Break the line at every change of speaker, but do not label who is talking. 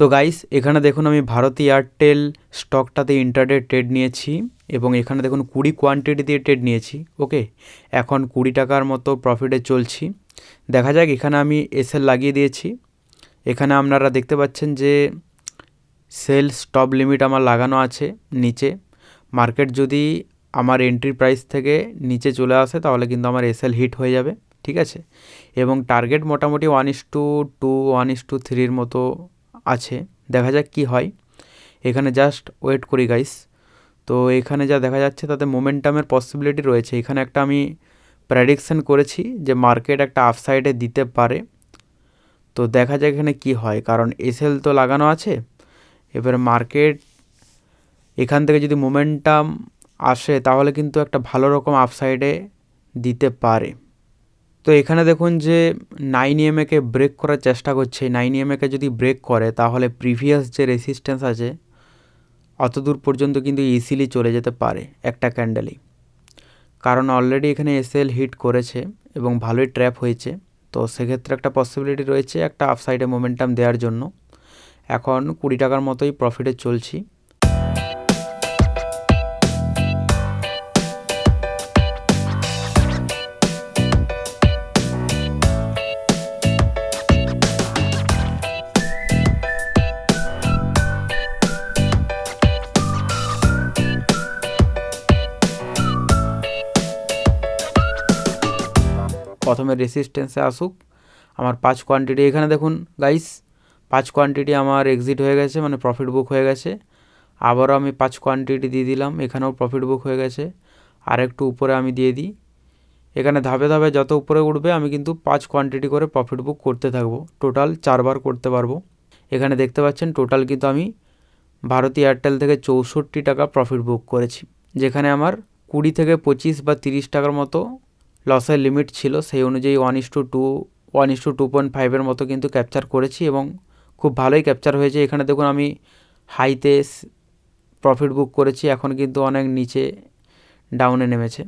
তো গাইস এখানে দেখুন আমি ভারতী এয়ারটেল স্টকটাতে ইন্টারডে ট্রেড নিয়েছি এবং এখানে দেখুন 20 কোয়ান্টিটি দিয়ে ট্রেড নিয়েছি। ওকে, এখন 20 টাকার মতো প্রফিটে চলছি। দেখা যাক, এখানে আমি এসএল লাগিয়ে দিয়েছি। এখানে আপনারা দেখতে পাচ্ছেন যে সেল স্টপ লিমিট আমার লাগানো আছে নিচে। মার্কেট যদি আমার এন্ট্রি প্রাইস থেকে নিচে চলে আসে তাহলে কিন্তু আমার এসএল হিট হয়ে যাবে, ঠিক আছে। এবং টার্গেট মোটামুটি 1:2 1:3 মতো আছে। দেখা যাক কি হয়। এখানে জাস্ট ওয়েট করি গাইস। তো এখানে যা দেখা যাচ্ছে তাতে মোমেন্টামের পসিবিলিটি রয়েছে। এখানে একটা আমি প্রেডিকশন করেছি যে মার্কেট একটা আপসাইডে দিতে পারে। তো দেখা যাক এখানে কি হয়, কারণ এসএল তো লাগানো আছে। এবার মার্কেট এখান থেকে যদি মোমেন্টাম আসে তাহলে কিন্তু একটা ভালো রকম আপসাইডে দিতে পারে। তো এখানে দেখুন যে 9 EMA-কে ব্রেক করার চেষ্টা করছে। 9 EMA-কে যদি ব্রেক করে তাহলে প্রিভিয়াস যে রেসিস্ট্যান্স আছে অত দূর পর্যন্ত কিন্তু ইজিলি চলে যেতে পারে একটা ক্যান্ডেলই, কারণ অলরেডি এখানে এসএল হিট করেছে এবং ভালোই ট্র্যাপ হয়েছে। তো সেক্ষেত্রে একটা পসিবিলিটি রয়েছে একটা আপসাইডে মোমেন্টাম দেওয়ার জন্য। এখন 20 টাকার মতোই প্রফিটে চলছি। প্রথমে রেসিস্ট্যান্সে আসুক আমার 5 কোয়ান্টিটি। এখানে দেখুন গাইস 5 কোয়ান্টিটি আমার এক্সিট হয়ে গেছে, মানে প্রফিট বুক হয়ে গেছে। আবারও আমি 5 কোয়ান্টিটি দিয়ে দিলাম, এখানেও প্রফিট বুক হয়ে গেছে। আর একটু উপরে আমি দিয়ে দিই। এখানে ধাপে ধাপে যত উপরে উঠবে আমি কিন্তু 5 কোয়ান্টিটি করে প্রফিট বুক করতে থাকবো। টোটাল 4 বার করতে পারবো। এখানে দেখতে পাচ্ছেন টোটাল কিন্তু আমি ভারতী এয়ারটেল থেকে 64 টাকা প্রফিট বুক করেছি, যেখানে আমার 20 থেকে 25 বা 30 টাকার মতো লসের লিমিট ছিল। সেই অনুযায়ী 1:2 1:2.5 মতো কিন্তু ক্যাপচার করেছি এবং খুব ভালোই ক্যাপচার হয়েছে। এখানে দেখুন আমি হাইতে প্রফিট বুক করেছি, এখন কিন্তু অনেক নিচে ডাউনে নেমেছে।